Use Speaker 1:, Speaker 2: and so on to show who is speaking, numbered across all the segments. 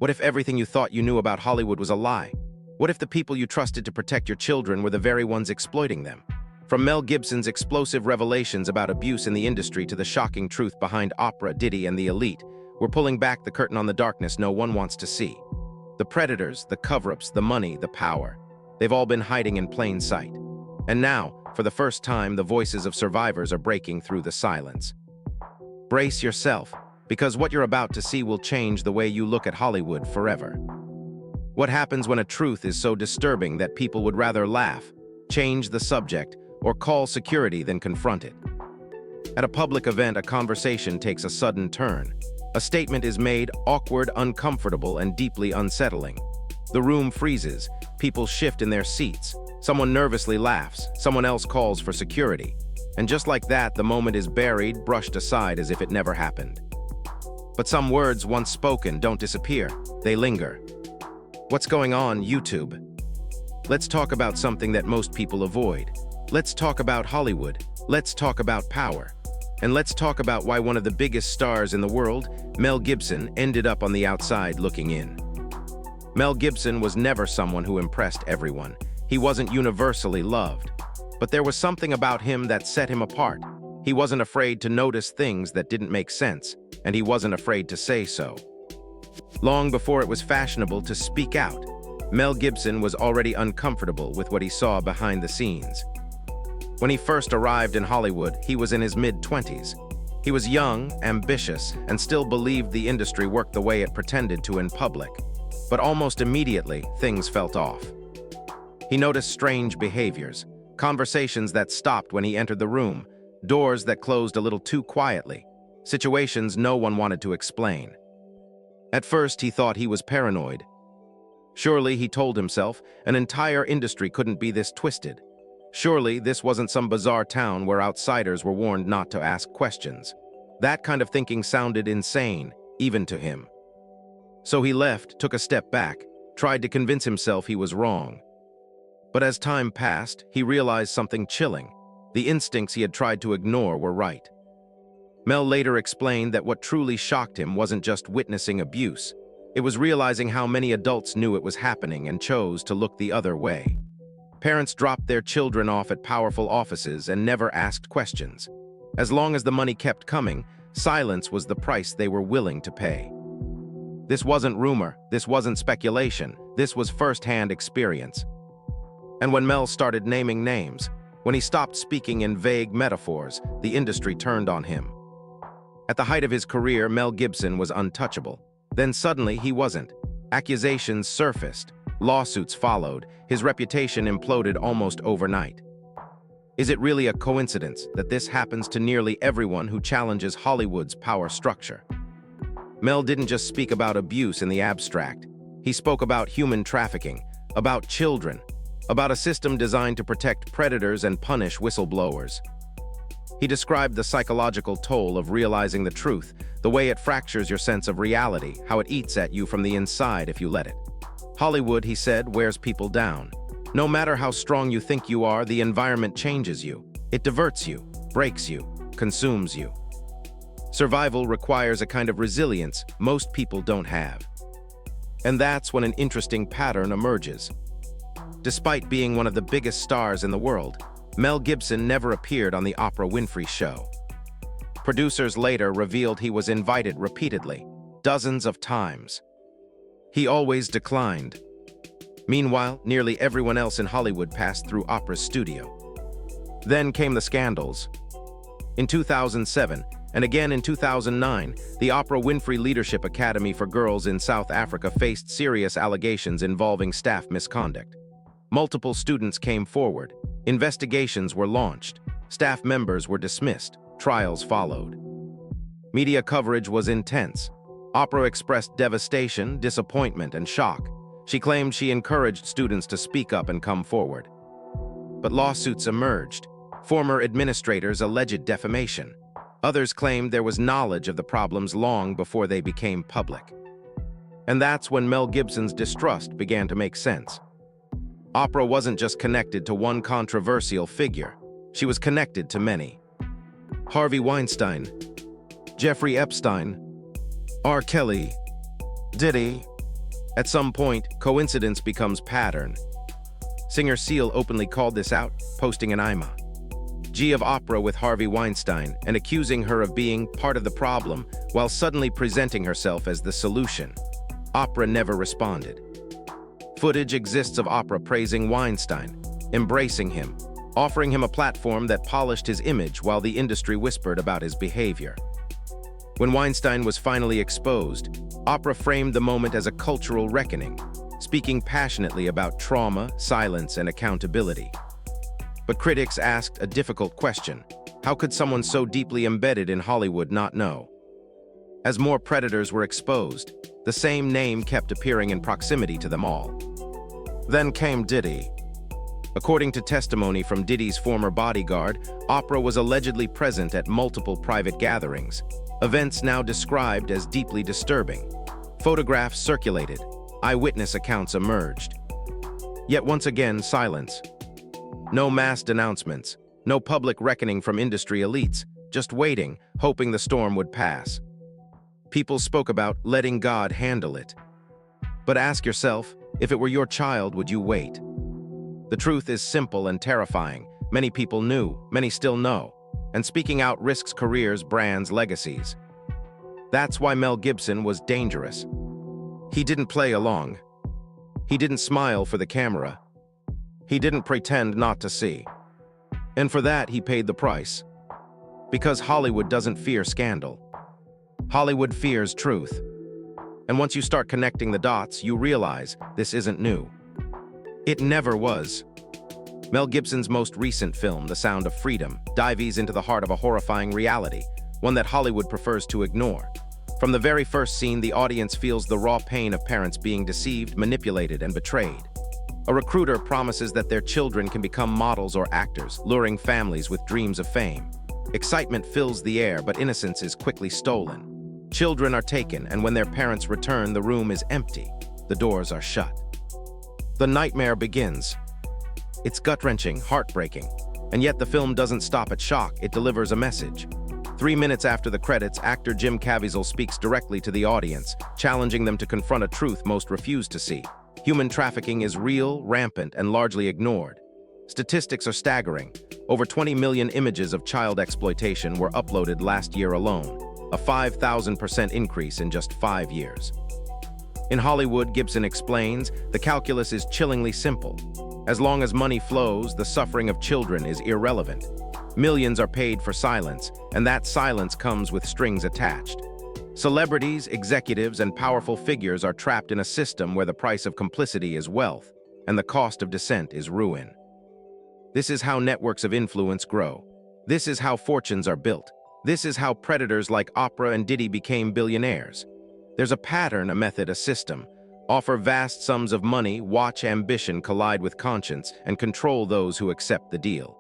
Speaker 1: What if everything you thought you knew about Hollywood was a lie? What if the people you trusted to protect your children were the very ones exploiting them? From Mel Gibson's explosive revelations about abuse in the industry to the shocking truth behind Oprah, Diddy, and the elite, we're pulling back the curtain on the darkness no one wants to see. The predators, the cover-ups, the money, the power. They've all been hiding in plain sight. And now, for the first time, the voices of survivors are breaking through the silence. Brace yourself, because what you're about to see will change the way you look at Hollywood forever. What happens when a truth is so disturbing that people would rather laugh, change the subject, or call security than confront it? At a public event, a conversation takes a sudden turn. A statement is made, awkward, uncomfortable, and deeply unsettling. The room freezes, people shift in their seats. Someone nervously laughs, someone else calls for security. And just like that, the moment is buried, brushed aside as if it never happened. But some words, once spoken, don't disappear. They linger. What's going on, YouTube? Let's talk about something that most people avoid. Let's talk about Hollywood. Let's talk about power. And let's talk about why one of the biggest stars in the world, Mel Gibson, ended up on the outside looking in. Mel Gibson was never someone who impressed everyone. He wasn't universally loved. But there was something about him that set him apart. He wasn't afraid to notice things that didn't make sense, and he wasn't afraid to say so. Long before it was fashionable to speak out, Mel Gibson was already uncomfortable with what he saw behind the scenes. When he first arrived in Hollywood, he was in his mid-20s. He was young, ambitious, and still believed the industry worked the way it pretended to in public. But almost immediately, things felt off. He noticed strange behaviors, conversations that stopped when he entered the room, doors that closed a little too quietly, situations no one wanted to explain. At first, he thought he was paranoid. Surely, he told himself, an entire industry couldn't be this twisted. Surely, this wasn't some bizarre town where outsiders were warned not to ask questions. That kind of thinking sounded insane, even to him. So he left, took a step back, tried to convince himself he was wrong. But as time passed, he realized something chilling. The instincts he had tried to ignore were right. Mel later explained that what truly shocked him wasn't just witnessing abuse. It was realizing how many adults knew it was happening and chose to look the other way. Parents dropped their children off at powerful offices and never asked questions. As long as the money kept coming, silence was the price they were willing to pay. This wasn't rumor, this wasn't speculation, this was first-hand experience. And when Mel started naming names, when he stopped speaking in vague metaphors, the industry turned on him. At the height of his career, Mel Gibson was untouchable. Then suddenly he wasn't. Accusations surfaced, lawsuits followed, his reputation imploded almost overnight. Is it really a coincidence that this happens to nearly everyone who challenges Hollywood's power structure? Mel didn't just speak about abuse in the abstract. He spoke about human trafficking, about children, about a system designed to protect predators and punish whistleblowers. He described the psychological toll of realizing the truth, the way it fractures your sense of reality, how it eats at you from the inside if you let it. Hollywood, he said, wears people down. No matter how strong you think you are, the environment changes you. It diverts you, breaks you, consumes you. Survival requires a kind of resilience most people don't have. And that's when an interesting pattern emerges. Despite being one of the biggest stars in the world, Mel Gibson never appeared on the Oprah Winfrey Show. Producers later revealed he was invited repeatedly, dozens of times. He always declined. Meanwhile, nearly everyone else in Hollywood passed through Oprah's studio. Then came the scandals. In 2007, and again in 2009, the Oprah Winfrey Leadership Academy for Girls in South Africa faced serious allegations involving staff misconduct. Multiple students came forward. Investigations were launched. Staff members were dismissed. Trials followed. Media coverage was intense. Oprah expressed devastation, disappointment, and shock. She claimed she encouraged students to speak up and come forward. But lawsuits emerged. Former administrators alleged defamation. Others claimed there was knowledge of the problems long before they became public. And that's when Mel Gibson's distrust began to make sense. Oprah wasn't just connected to one controversial figure. She was connected to many. Harvey Weinstein, Jeffrey Epstein, R. Kelly, Diddy, At some point, coincidence becomes pattern. Singer Seal openly called this out, posting an IMA G of Oprah with Harvey Weinstein and accusing her of being part of the problem while suddenly presenting herself as the solution. Oprah never responded. Footage exists of Oprah praising Weinstein, embracing him, offering him a platform that polished his image while the industry whispered about his behavior. When Weinstein was finally exposed, Oprah framed the moment as a cultural reckoning, speaking passionately about trauma, silence, and accountability. But critics asked a difficult question: how could someone so deeply embedded in Hollywood not know? As more predators were exposed, the same name kept appearing in proximity to them all. Then came Diddy. According to testimony from Diddy's former bodyguard, Oprah was allegedly present at multiple private gatherings, events now described as deeply disturbing. Photographs circulated, eyewitness accounts emerged. Yet once again, silence. No mass denouncements, no public reckoning from industry elites, just waiting, hoping the storm would pass. People spoke about letting God handle it. But ask yourself, if it were your child, would you wait? The truth is simple and terrifying. Many people knew, many still know, and speaking out risks careers, brands, legacies. That's why Mel Gibson was dangerous. He didn't play along. He didn't smile for the camera. He didn't pretend not to see. And for that, he paid the price. Because Hollywood doesn't fear scandal. Hollywood fears truth. And once you start connecting the dots, you realize this isn't new. It never was. Mel Gibson's most recent film, The Sound of Freedom, dives into the heart of a horrifying reality, one that Hollywood prefers to ignore. From the very first scene, the audience feels the raw pain of parents being deceived, manipulated, and betrayed. A recruiter promises that their children can become models or actors, luring families with dreams of fame. Excitement fills the air, but innocence is quickly stolen. Children are taken, and when their parents return, the room is empty. The doors are shut. The nightmare begins. It's gut-wrenching, heartbreaking, and yet the film doesn't stop at shock, it delivers a message. 3 minutes after the credits, actor Jim Caviezel speaks directly to the audience, challenging them to confront a truth most refuse to see. Human trafficking is real, rampant, and largely ignored. Statistics are staggering. Over 20 million images of child exploitation were uploaded last year alone, a 5,000% increase in just 5 years. In Hollywood, Gibson explains, the calculus is chillingly simple. As long as money flows, the suffering of children is irrelevant. Millions are paid for silence, and that silence comes with strings attached. Celebrities, executives, and powerful figures are trapped in a system where the price of complicity is wealth, and the cost of dissent is ruin. This is how networks of influence grow. This is how fortunes are built. This is how predators like Oprah and Diddy became billionaires. There's a pattern, a method, a system. Offer vast sums of money, watch ambition collide with conscience, and control those who accept the deal.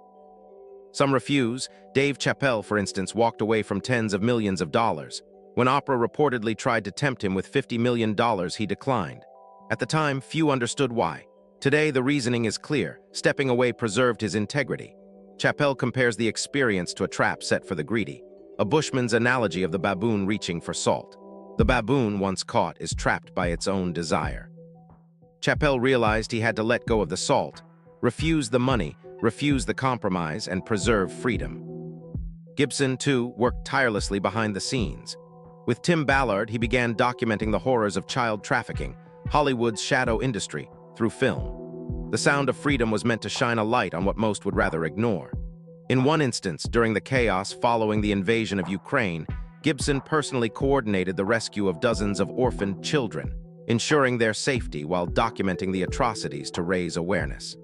Speaker 1: Some refuse. Dave Chappelle, for instance, walked away from tens of millions of dollars. When Oprah reportedly tried to tempt him with $50 million, he declined. At the time, few understood why. Today, the reasoning is clear. Stepping away preserved his integrity. Chappelle compares the experience to a trap set for the greedy, a bushman's analogy of the baboon reaching for salt. The baboon, once caught, is trapped by its own desire. Chappelle realized he had to let go of the salt, refuse the money, refuse the compromise, and preserve freedom. Gibson, too, worked tirelessly behind the scenes. With Tim Ballard, he began documenting the horrors of child trafficking, Hollywood's shadow industry, through film. The Sound of Freedom was meant to shine a light on what most would rather ignore. In one instance, during the chaos following the invasion of Ukraine, Gibson personally coordinated the rescue of dozens of orphaned children, ensuring their safety while documenting the atrocities to raise awareness.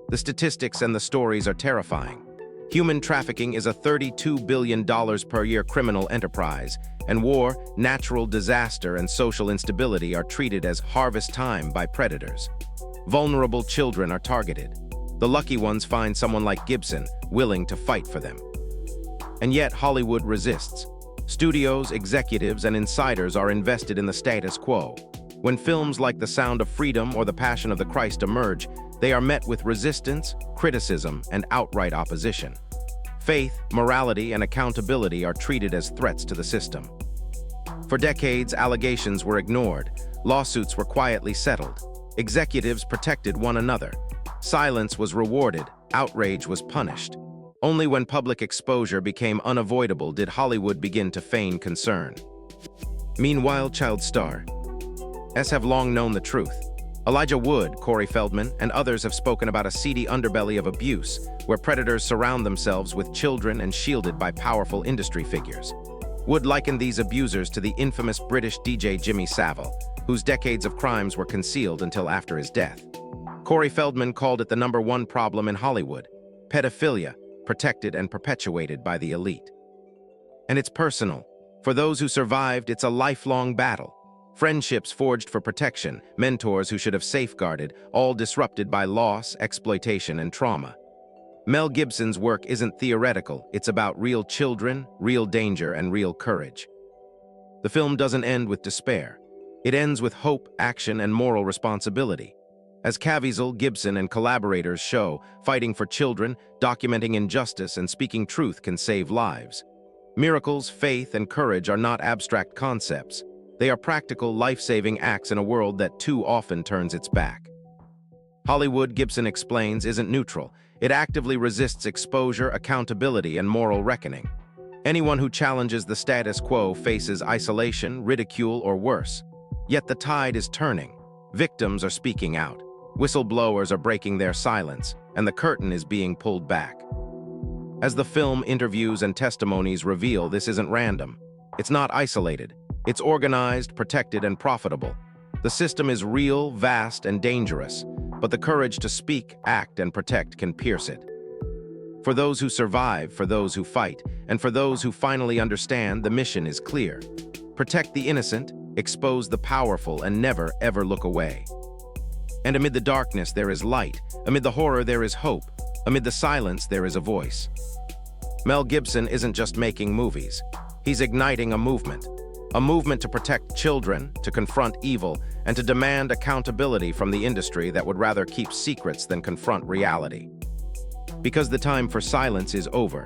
Speaker 1: The statistics and the stories are terrifying. Human trafficking is a $32 billion per year criminal enterprise, and war, natural disaster, and social instability are treated as harvest time by predators. Vulnerable children are targeted. The lucky ones find someone like Gibson willing to fight for them. And yet Hollywood resists. Studios, executives, and insiders are invested in the status quo. When films like The Sound of Freedom or The Passion of the Christ emerge, they are met with resistance, criticism, and outright opposition. Faith, morality, and accountability are treated as threats to the system. For decades, allegations were ignored. Lawsuits were quietly settled. Executives protected one another. Silence was rewarded, outrage was punished. Only when public exposure became unavoidable did Hollywood begin to feign concern. Meanwhile, child stars have long known the truth. Elijah Wood, Corey Feldman, and others have spoken about a seedy underbelly of abuse, where predators surround themselves with children and shielded by powerful industry figures. Wood likened these abusers to the infamous British DJ Jimmy Savile, whose decades of crimes were concealed until after his death. Corey Feldman called it the #1 problem in Hollywood: pedophilia, protected and perpetuated by the elite. And it's personal. For those who survived, it's a lifelong battle. Friendships forged for protection, mentors who should have safeguarded, all disrupted by loss, exploitation, and trauma. Mel Gibson's work isn't theoretical, it's about real children, real danger, and real courage. The film doesn't end with despair. It ends with hope, action, and moral responsibility. As Caviezel, Gibson, and collaborators show, fighting for children, documenting injustice, and speaking truth can save lives. Miracles, faith, and courage are not abstract concepts. They are practical, life-saving acts in a world that too often turns its back. Hollywood, Gibson explains, isn't neutral. It actively resists exposure, accountability, and moral reckoning. Anyone who challenges the status quo faces isolation, ridicule, or worse. Yet the tide is turning. Victims are speaking out. Whistleblowers are breaking their silence, and the curtain is being pulled back. As the film, interviews, and testimonies reveal, this isn't random. It's not isolated. It's organized, protected, and profitable. The system is real, vast, and dangerous, but the courage to speak, act, and protect can pierce it. For those who survive, for those who fight, and for those who finally understand, the mission is clear. Protect the innocent, expose the powerful, and never, ever look away. And amid the darkness, there is light. Amid the horror, there is hope. Amid the silence, there is a voice. Mel Gibson isn't just making movies. He's igniting a movement. A movement to protect children, to confront evil, and to demand accountability from the industry that would rather keep secrets than confront reality. Because the time for silence is over,